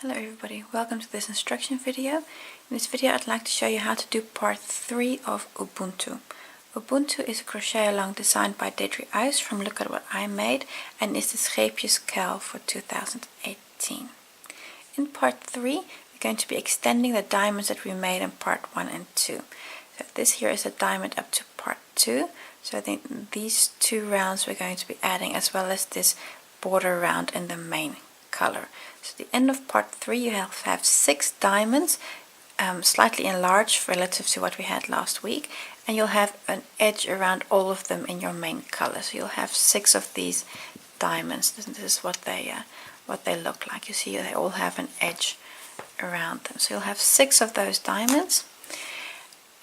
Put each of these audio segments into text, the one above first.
Hello everybody, welcome to this instruction video. In this video I'd like to show you how to do part 3 of Ubuntu. Ubuntu is a crochet along designed by Deidre Ice from Look at What I Made and is the Scheepjes KAL for 2018. In part 3 we're going to be extending the diamonds that we made in part 1 and 2. So this here is a diamond up to part 2, so I think these 2 rounds we're going to be adding, as well as this border round in the main color. So at the end of part 3 you have 6 diamonds, slightly enlarged relative to what we had last week, and you'll have an edge around all of them in your main color. So you'll have 6 of these diamonds. This is what they look like. You see they all have an edge around them. So you'll have 6 of those diamonds,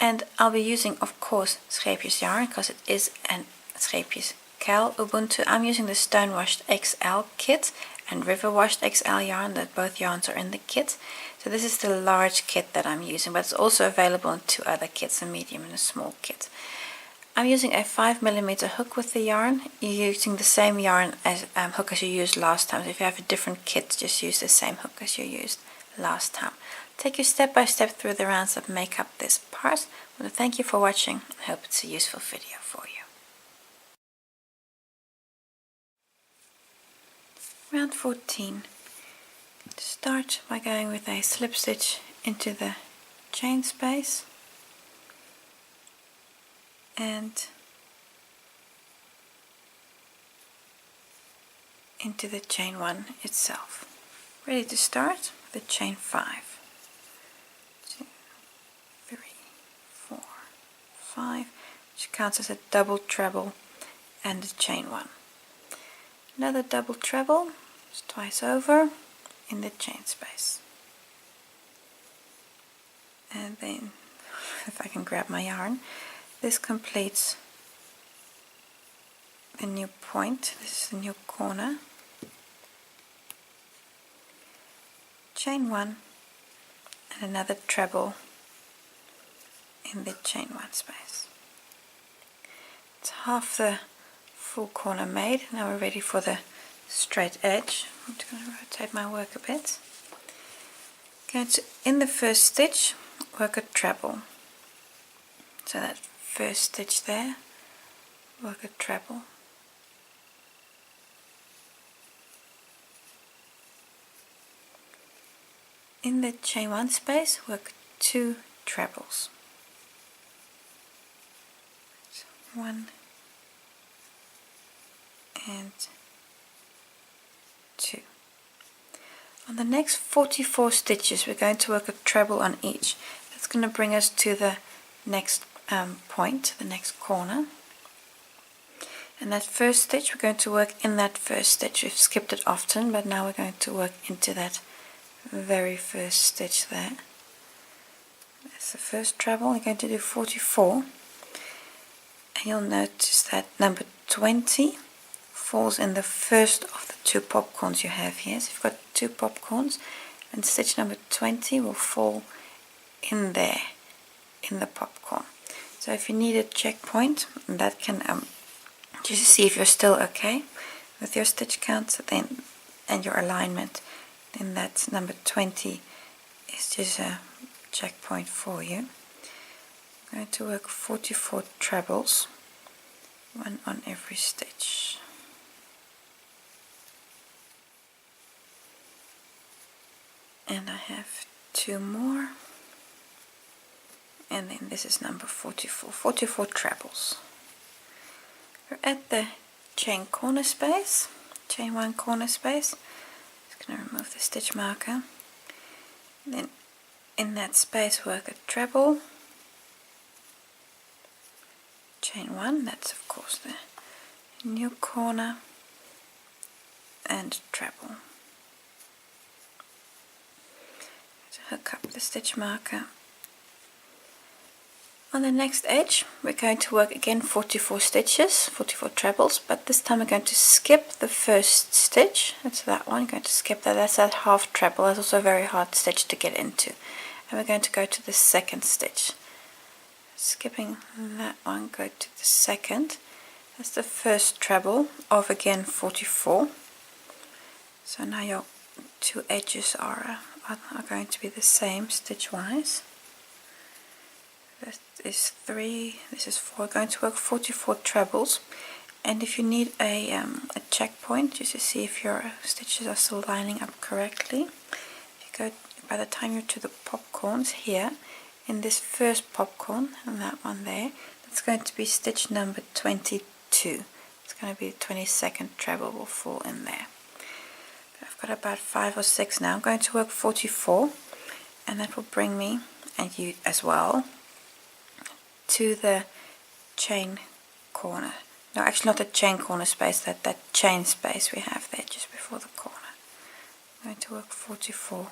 and I'll be using, of course, Scheepjes yarn because it is an Scheepjes KAL Ubuntu. I'm using the Stone Washed XL kit and River Washed XL yarn, that both yarns are in the kit. So this is the large kit that I'm using, but it's also available in 2 other kits, a medium and a small kit. I'm using a 5mm hook with the yarn. You're using the same yarn as hook as you used last time. So if you have a different kit, just use the same hook as you used last time. Take you step by step through the rounds that make up this part. I want to thank you for watching. I hope it's a useful video for you. Round 14. To start by going with a slip stitch into the chain space and into the chain 1 itself. Ready to start with chain 5. 2, 3, 4, 5, which counts as a double treble and a chain 1. Another double treble, twice over in the chain space. And then, if I can grab my yarn, this completes the new point. This is the new corner. Chain 1 and another treble in the chain 1 space. It's half the full corner made. Now we're ready for the straight edge. I'm just going to rotate my work a bit. Going to, in the first stitch, work a treble. So that first stitch there, work a treble. In the chain 1 space, work 2 trebles. So 1 and 2. On the next 44 stitches we're going to work a treble on each. That's going to bring us to the next point, the next corner. And that first stitch we're going to work in that first stitch. We've skipped it often, but now we're going to work into that very first stitch there. That's the first treble. We're going to do 44, and you'll notice that number 20 falls in the first of the 2 popcorns you have here. So you've got 2 popcorns, and stitch number 20 will fall in there, in the popcorn. So if you need a checkpoint, that can just see if you're still okay with your stitch count then and your alignment, then that number 20 is just a checkpoint for you. I'm going to work 44 trebles, 1 on every stitch. And I have 2 more, and then this is number 44 trebles. We're at the chain corner space, chain 1 corner space. Just going to remove the stitch marker. Then in that space work a treble, chain 1, that's of course the new corner, and treble. Hook up the stitch marker. On the next edge we're going to work again 44 stitches, 44 trebles, but this time we're going to skip the first stitch. That's that one. We're going to skip that. That's that half treble. That's also a very hard stitch to get into. And we're going to go to the second stitch. Skipping that one, go to the second. That's the first treble of again 44. So now you're two edges are going to be the same stitch wise. That is 3, this is 4. We're going to work 44 trebles, and if you need a checkpoint just to see if your stitches are still lining up correctly, if you go, by the time you're to the popcorns here, in this first popcorn and that one there, that's going to be stitch number 22. It's going to be the 22nd treble will fall in there. I've got about 5 or 6 now. I'm going to work 44, and that will bring me, and you as well, to the chain corner. No, actually not the chain corner space, that chain space we have there just before the corner. I'm going to work 44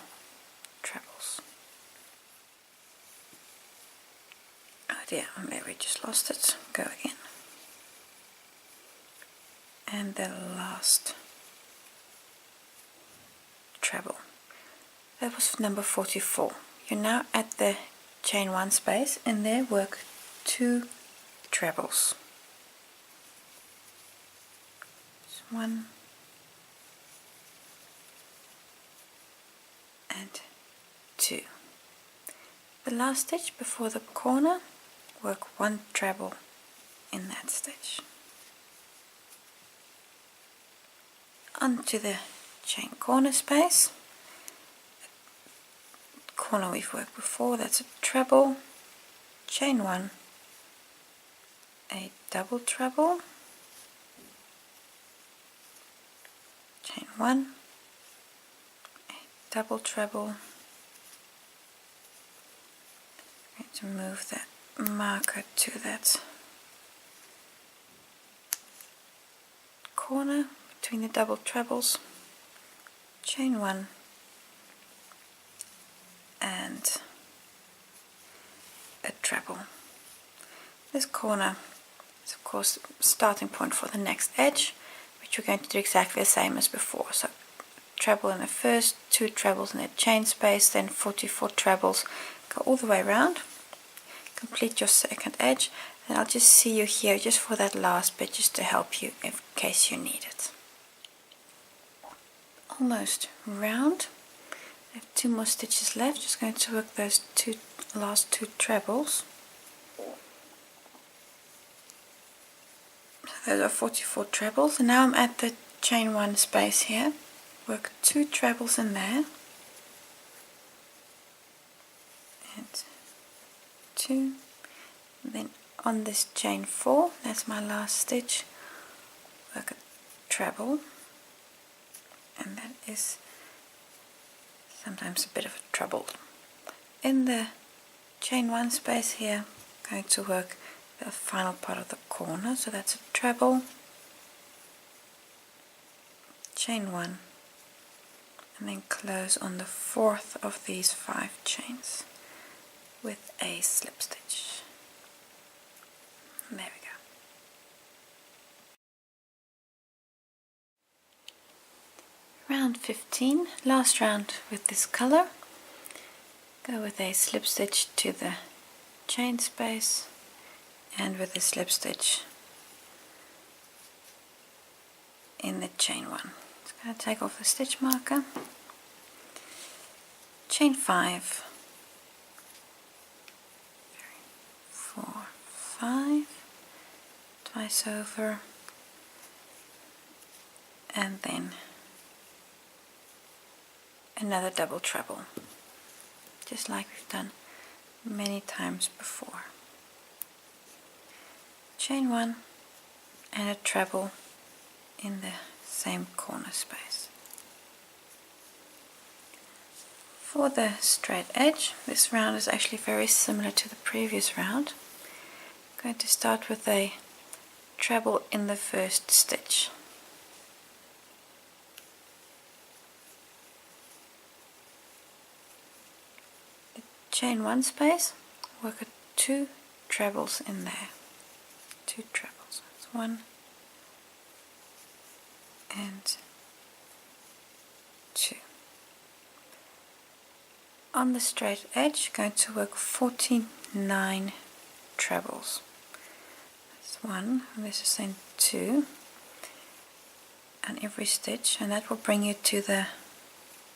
trebles. Oh dear, there we just lost it. Go again. And the last treble. That was number 44. You're now at the chain 1 space, and there work 2 trebles. 1 and 2. The last stitch before the corner, work 1 treble in that stitch. Onto the chain corner space. Corner we've worked before, that's a treble, chain 1, a double treble, chain 1, a double treble. I'm going to move that marker to that corner between the double trebles, chain 1 and a treble. This corner is of course the starting point for the next edge, which we're going to do exactly the same as before. So treble in the first, 2 trebles in the chain space, then 44 trebles, go all the way around, complete your second edge, and I'll just see you here just for that last bit, just to help you in case you need it. Almost round. I have 2 more stitches left, just going to work those last 2 trebles. Those are 44 trebles, and now I'm at the chain 1 space here. Work 2 trebles in there, and 2, and then on this chain 4, that's my last stitch, work a treble, and that is sometimes a bit of a trouble. In the chain 1 space here, I'm going to work the final part of the corner, so that's a treble, chain 1, and then close on the 4th of these 5 chains with a slip stitch. And there we go. Round 15, last round with this color. Go with a slip stitch to the chain space, and with a slip stitch in the chain 1. Just going to take off the stitch marker, chain 5, 4, 5, twice over, and then another double treble, just like we've done many times before. Chain 1 and a treble in the same corner space. For the straight edge, this round is actually very similar to the previous round. I'm going to start with a treble in the first stitch. The chain 1 space, work 2 trebles in there. 2 trebles. That's 1 and 2. On the straight edge, going to work 49 trebles. That's 1, and this is then 2, and every stitch, and that will bring you to the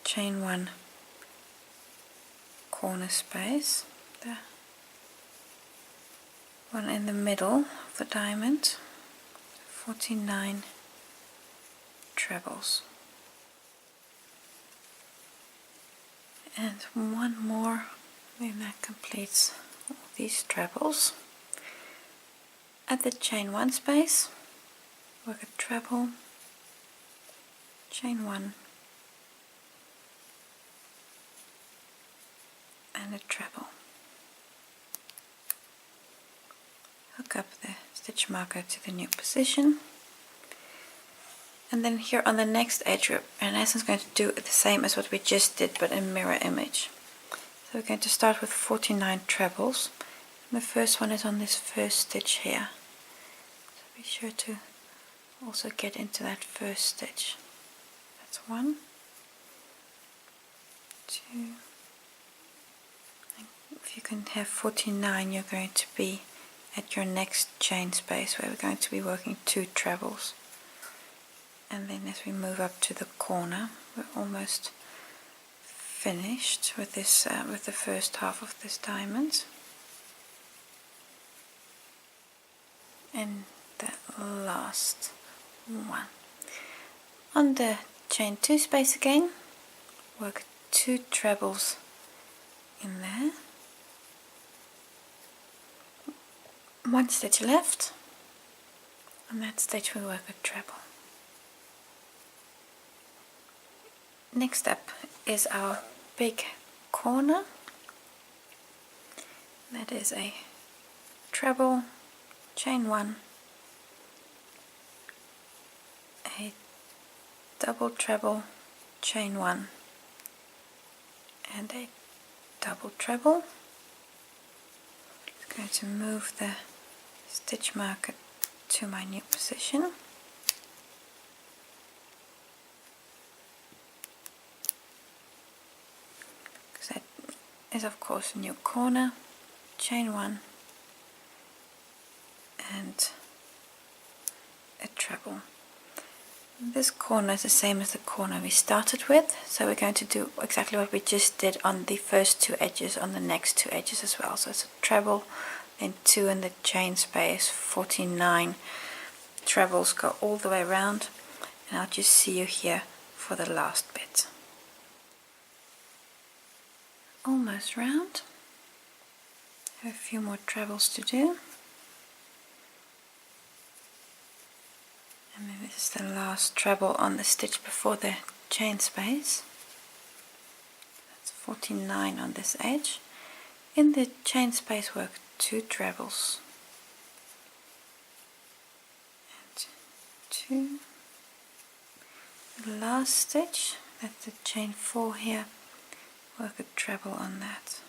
chain 1 corner space, the one in the middle of the diamond, 49 trebles, and one more, and that completes all these trebles. At the chain 1 space, work a treble, chain 1 and a treble. Hook up the stitch marker to the new position, and then here on the next edge we're in essence going to do the same as what we just did, but in mirror image. So we're going to start with 49 trebles, and the first one is on this first stitch here, so be sure to also get into that first stitch. That's 1, 2, and if you can have 49, you're going to be at your next chain space where we're going to be working 2 trebles. And then as we move up to the corner, we're almost finished with this, with the first half of this diamond. And the last one. On the chain 2 space again, work 2 trebles in there. 1 stitch left, on that stitch we work a treble. Next up is our big corner. That is a treble, chain 1, a double treble, chain 1, and a double treble. I'm going to move the stitch marker to my new position. Because that is of course a new corner, chain 1 and a treble. This corner is the same as the corner we started with, so we're going to do exactly what we just did on the first 2 edges on the next 2 edges as well. So it's a treble, then 2 in the chain space, 49 trebles go all the way around, and I'll just see you here for the last bit. Almost round. Have a few more trebles to do. And then this is the last treble on the stitch before the chain space. That's 49 on this edge. In the chain space work 2 trebles. And 2. The last stitch, that's the chain 4 here, work a treble on that.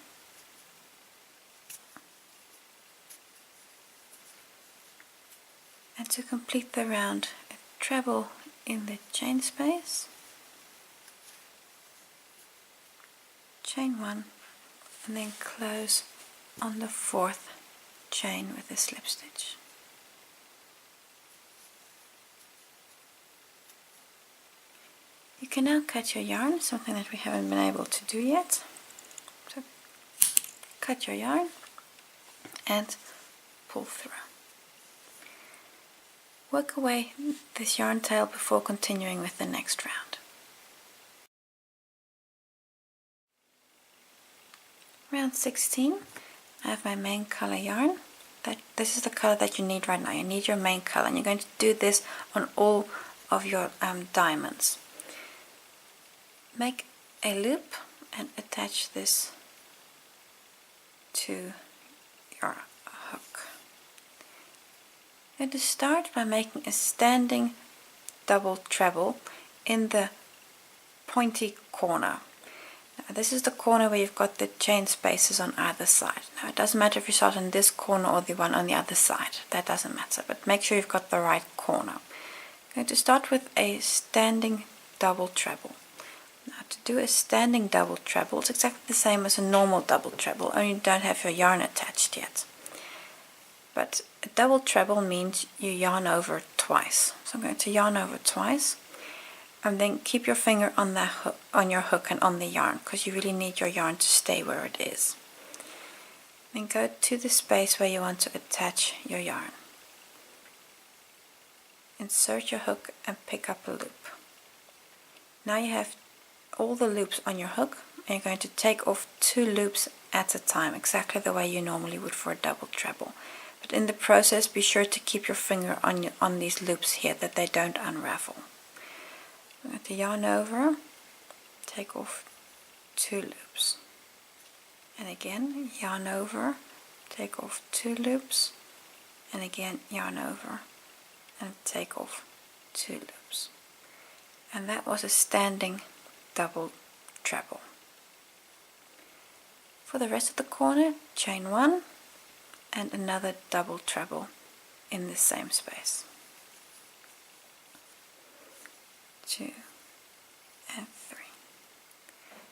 And to complete the round, a treble in the chain space, chain 1, and then close on the 4th chain with a slip stitch. You can now cut your yarn, something that we haven't been able to do yet. So cut your yarn and pull through. Work away this yarn tail before continuing with the next round. Round 16, I have my main color yarn. This is the color that you need right now. You need your main color, and you're going to do this on all of your diamonds. Make a loop and attach this to your hook. I'm going to start by making a standing double treble in the pointy corner. Now, this is the corner where you've got the chain spaces on either side. Now it doesn't matter if you start on this corner or the one on the other side, that doesn't matter, but make sure you've got the right corner. I'm going to start with a standing double treble. Now to do a standing double treble, it's exactly the same as a normal double treble, only you don't have your yarn attached yet. But a double treble means you yarn over twice. So I'm going to yarn over twice, and then keep your finger on that hook, on your hook and on the yarn, because you really need your yarn to stay where it is. Then go to the space where you want to attach your yarn. Insert your hook and pick up a loop. Now you have all the loops on your hook, and you're going to take off 2 loops at a time, exactly the way you normally would for a double treble. But in the process, be sure to keep your finger on these loops here, that they don't unravel. I'm going to yarn over, take off 2 loops, and again yarn over, take off 2 loops, and again yarn over and take off 2 loops. And that was a standing double treble. For the rest of the corner, chain 1 and another double treble in the same space. 2 and 3.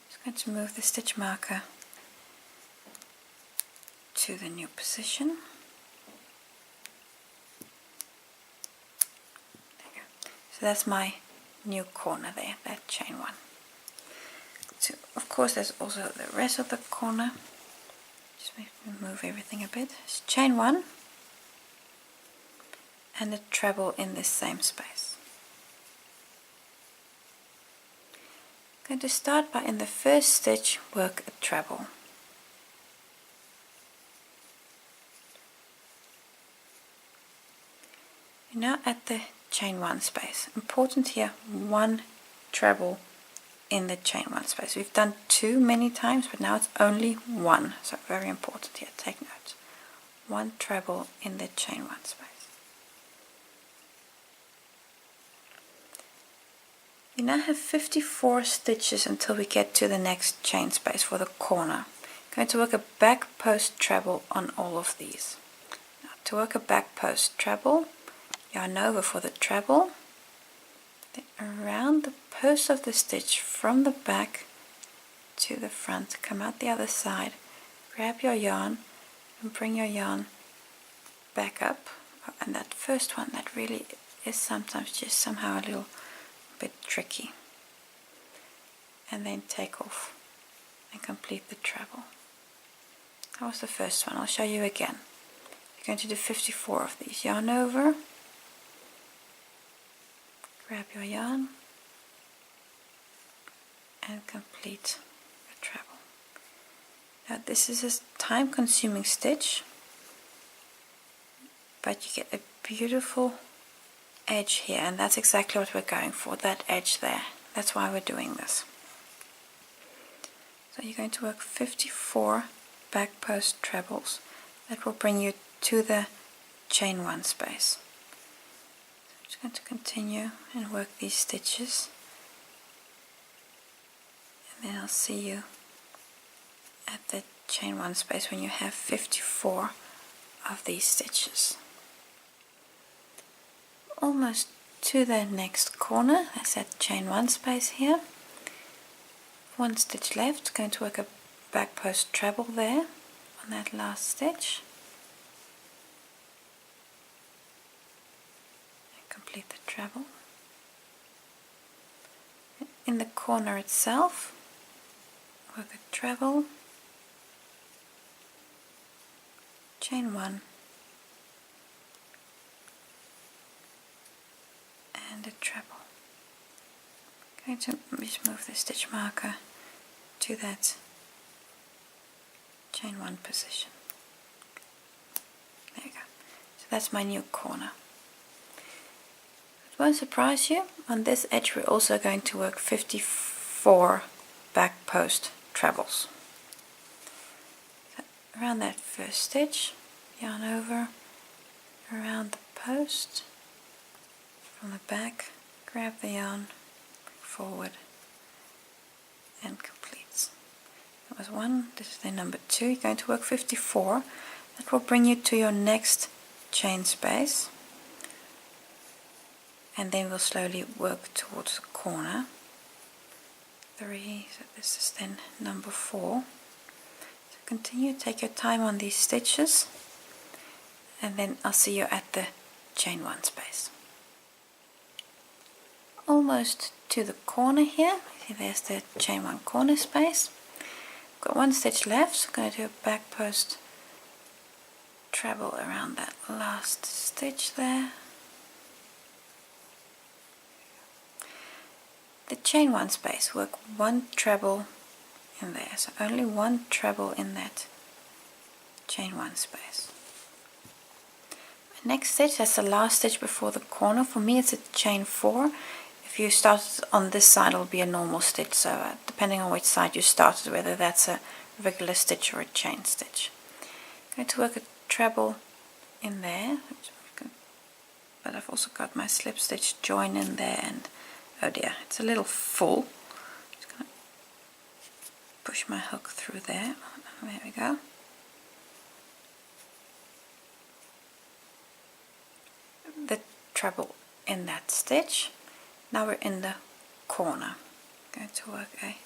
Just going to move the stitch marker to the new position. There you go. So that's my new corner there, that chain 1. So of course there's also the rest of the corner. Just move everything a bit. It's chain 1 and a treble in this same space. I'm going to start by, in the first stitch, work a treble. You're now at the chain 1 space. Important here, 1 treble in the chain 1 space. We've done 2 many times, but now it's only 1, so very important here, take note. 1 treble in the chain 1 space. We now have 54 stitches until we get to the next chain space for the corner. I'm going to work a back post treble on all of these. Now, to work a back post treble, yarn over for the treble, then around the post of the stitch from the back to the front, come out the other side, grab your yarn and bring your yarn back up. And that first one, that really is sometimes just somehow a little bit tricky. And then take off and complete the treble. That was the first one. I'll show you again. You're going to do 54 of these. Yarn over, grab your yarn and complete the treble. Now this is a time-consuming stitch, but you get a beautiful edge here, and that's exactly what we're going for, that edge there. That's why we're doing this. So you're going to work 54 back post trebles. That will bring you to the chain 1 space. So I'm just going to continue and work these stitches, and then I'll see you at the chain 1 space when you have 54 of these stitches. Almost to the next corner. That's that chain 1 space here. 1 stitch left. Going to work a back post treble there on that last stitch and complete the treble. In the corner itself, work a treble, chain 1 and a treble. I'm going to just move the stitch marker to that chain 1 position. There you go. So that's my new corner. It won't surprise you, on this edge we're also going to work 54 back post trebles. So around that first stitch, yarn over, around the post, from the back, grab the yarn, bring forward and completes. That was 1, this is the number 2. You're going to work 54. That will bring you to your next chain space, and then we'll slowly work towards the corner. 3, so this is then number 4. So continue, take your time on these stitches, and then I'll see you at the chain 1 space. almost to the corner here. See, there's the chain 1 corner space. Got 1 stitch left, so I'm going to do a back post treble around that last stitch there. The chain 1 space, work 1 treble in there, so only 1 treble in that chain 1 space. Next stitch, that's the last stitch before the corner. For me it's a chain 4. If you started on this side it'll be a normal stitch, so depending on which side you started, whether that's a regular stitch or a chain stitch. I'm going to work a treble in there, but I've also got my slip stitch join in there, and oh dear, it's a little full. Just going to push my hook through there. There we go. The treble in that stitch. Now we're in the corner. I'm going to work a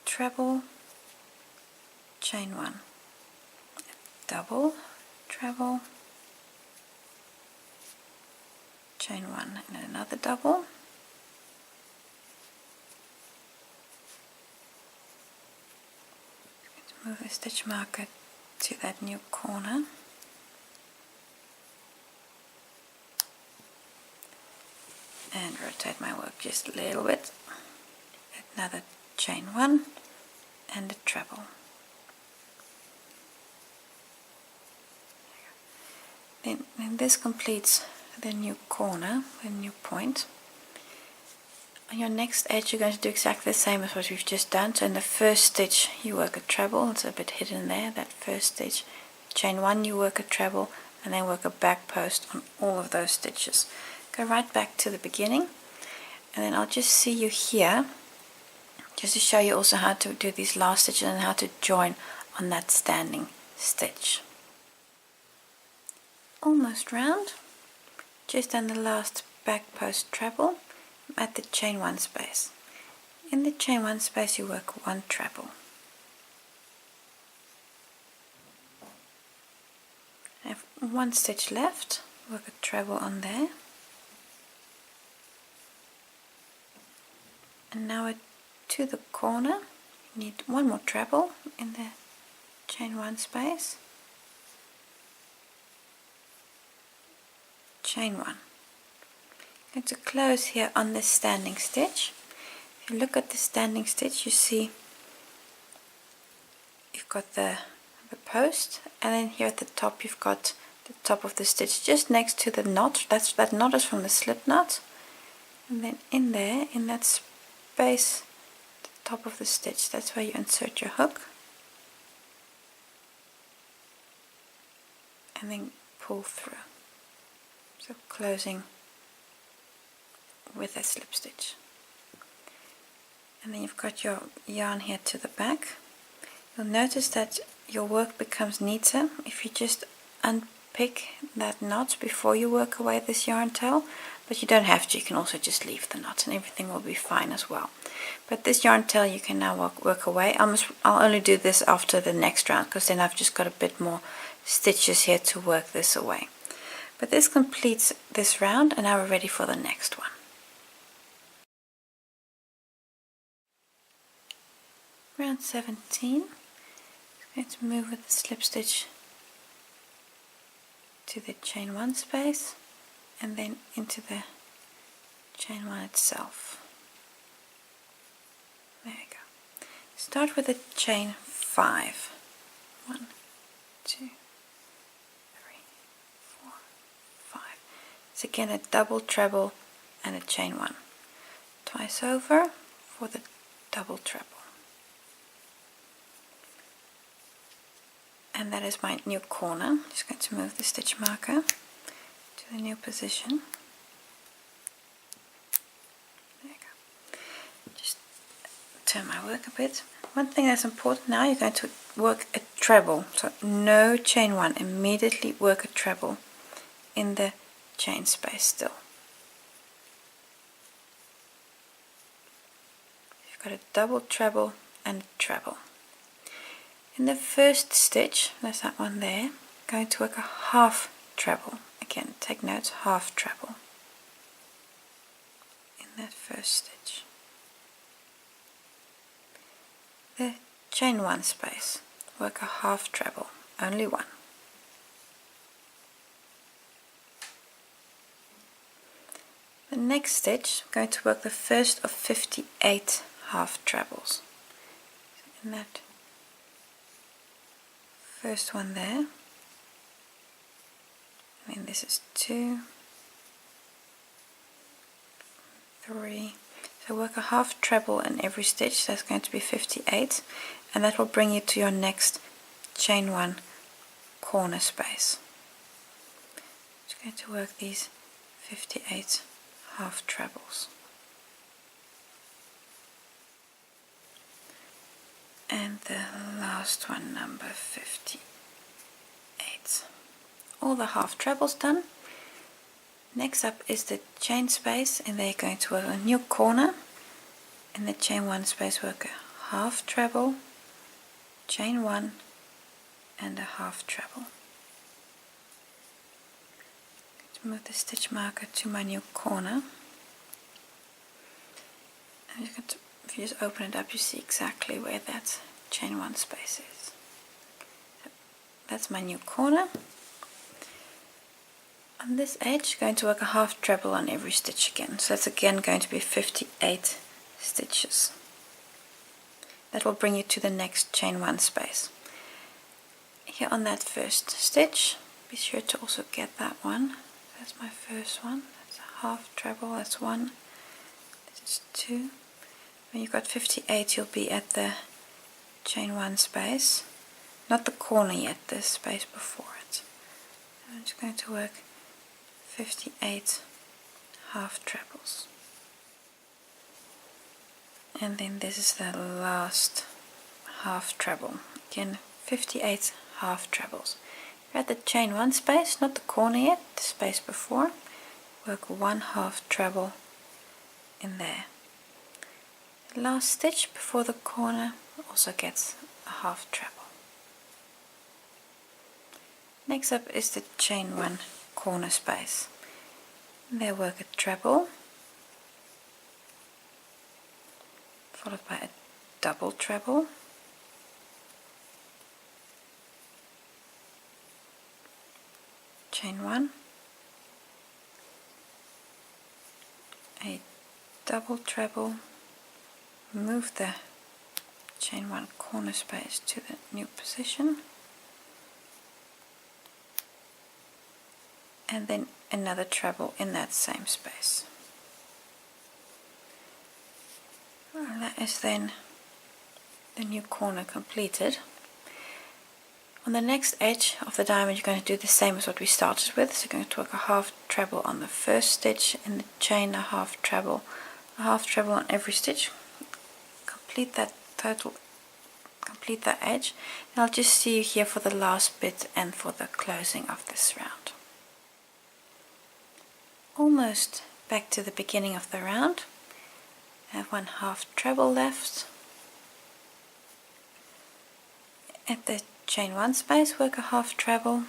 treble, chain 1, double, treble, chain 1, and then another double, move the stitch marker to that new corner, and rotate my work just a little bit. Another chain 1 and a treble. Then this completes the new corner, the new point. On your next edge you're going to do exactly the same as what we've just done. So in the first stitch you work a treble, it's a bit hidden there, that first stitch. Chain 1 you work a treble, and then work a back post on all of those stitches. Go right back to the beginning, and then I'll just see you here just to show you also how to do these last stitches and how to join on that standing stitch. Almost round, just done the last back post treble at the chain 1 space. In the chain 1 space you work 1 treble. I have 1 stitch left, work a treble on there. And now to the corner, you need 1 more treble in the chain 1 space, chain 1. I'm going to close here on this standing stitch. If you look at the standing stitch, you see you've got the post, and then here at the top you've got the top of the stitch just next to the knot. That knot is from the slip knot, and then in there, in that space, the top of the stitch, that's where you insert your hook, and then pull through. So closing with a slip stitch. And then you've got your yarn here to the back. You'll notice that your work becomes neater if you just unpick that knot before you work away this yarn tail, but you don't have to, you can also just leave the knot and everything will be fine as well. But this yarn tail you can now work away. I'll only do this after the next round, because then I've just got a bit more stitches here to work this away. But this completes this round, and now we're ready for the next one. Round 17, I'm going to move with the slip stitch to the chain 1 space and then into the chain 1 itself. There you go. Start with a chain 5. 1, 2, 3, 4, 5. It's again a double, treble and a chain 1. Twice over for the double, treble. And that is my new corner. I'm just going to move the stitch marker to the new position. There you go. Just turn my work a bit. One thing that's important now, you're going to work a treble. So no chain 1, immediately work a treble in the chain space still. You've got a double, treble and a treble. In the first stitch, there's that one there, I'm going to work a half treble. Again, take notes, half treble. in that first stitch. The chain 1 space, work a half treble, only one. The next stitch, I'm going to work the first of 58 half trebles. In that first one there, and then this is 2, 3, so work a half treble in every stitch, that's going to be 58, and that will bring you to your next chain 1 corner space. Just going to work these 58 half trebles. And the last one, number 58. All the half trebles done. Next up is the chain space, and they're going to work a new corner. In the chain 1 space, work a half treble, chain 1, and a half treble. Let's move the stitch marker to my new corner. And if you just open it up, you see exactly where that chain 1 space is. So that's my new corner. On this edge, going to work a half treble on every stitch again. So that's again going to be 58 stitches. That will bring you to the next chain 1 space. Here on that first stitch, be sure to also get that one. That's my first one. That's a half treble. That's 1. This is 2. When you've got 58, you'll be at the chain 1 space, not the corner yet, the space before it. And I'm just going to work 58 half trebles. And then this is the last half treble. Again, 58 half trebles. You're at the chain 1 space, not the corner yet, the space before. Work 1 half treble in there. The last stitch before the corner also gets a half treble. Next up is the chain 1 corner space. There work a treble, followed by a double treble, chain 1, a double treble, move the chain 1 corner space to the new position, and then another treble in that same space. And that is then the new corner completed. On the next edge of the diamond, you're going to do the same as what we started with. So you're going to work a half treble on the first stitch, in the chain a half treble on every stitch. Complete that edge, and I'll just see you here for the last bit and for the closing of this round. Almost back to the beginning of the round. I have 1 half treble left. At the chain 1 space, work a half treble.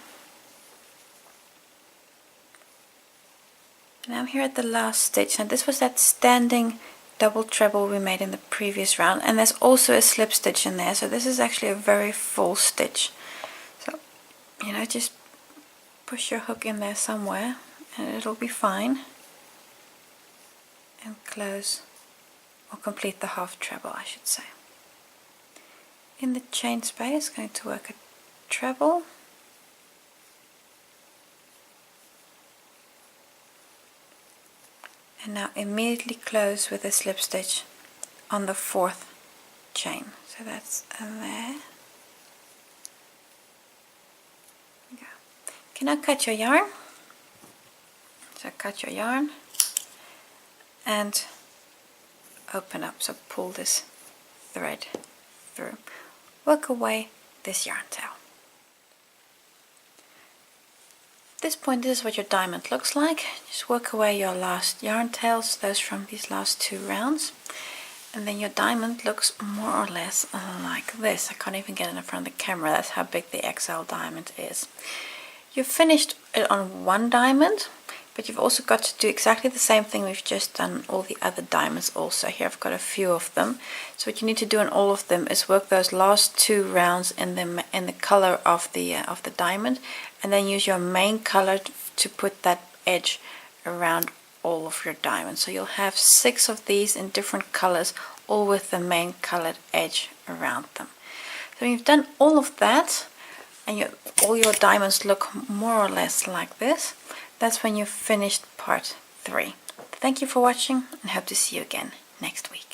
Now I'm here at the last stitch, and this was that standing double treble we made in the previous round, and there's also a slip stitch in there, so this is actually a very full stitch. So, just push your hook in there somewhere and it'll be fine, and close or complete the half treble, I should say. In the chain space, going to work a treble, and now immediately close with a slip stitch on the 4th chain. So that's there. Go. Okay, now cut your yarn. So cut your yarn and open up. So pull this thread through. Work away this yarn tail. At this point, this is what your diamond looks like. Just work away your last yarn tails, those from these last 2 rounds, and then your diamond looks more or less like this. I can't even get it in front of the camera, that's how big the XL diamond is. You've finished it on 1 diamond, But you've also got to do exactly the same thing we've just done all the other diamonds also. Here I've got a few of them. So what you need to do on all of them is work those last 2 rounds in the color of the diamond, and then use your main color to put that edge around all of your diamonds. So you'll have 6 of these in different colors, all with the main colored edge around them. So when you've done all of that, and all your diamonds look more or less like this, that's when you've finished part 3. Thank you for watching, and hope to see you again next week.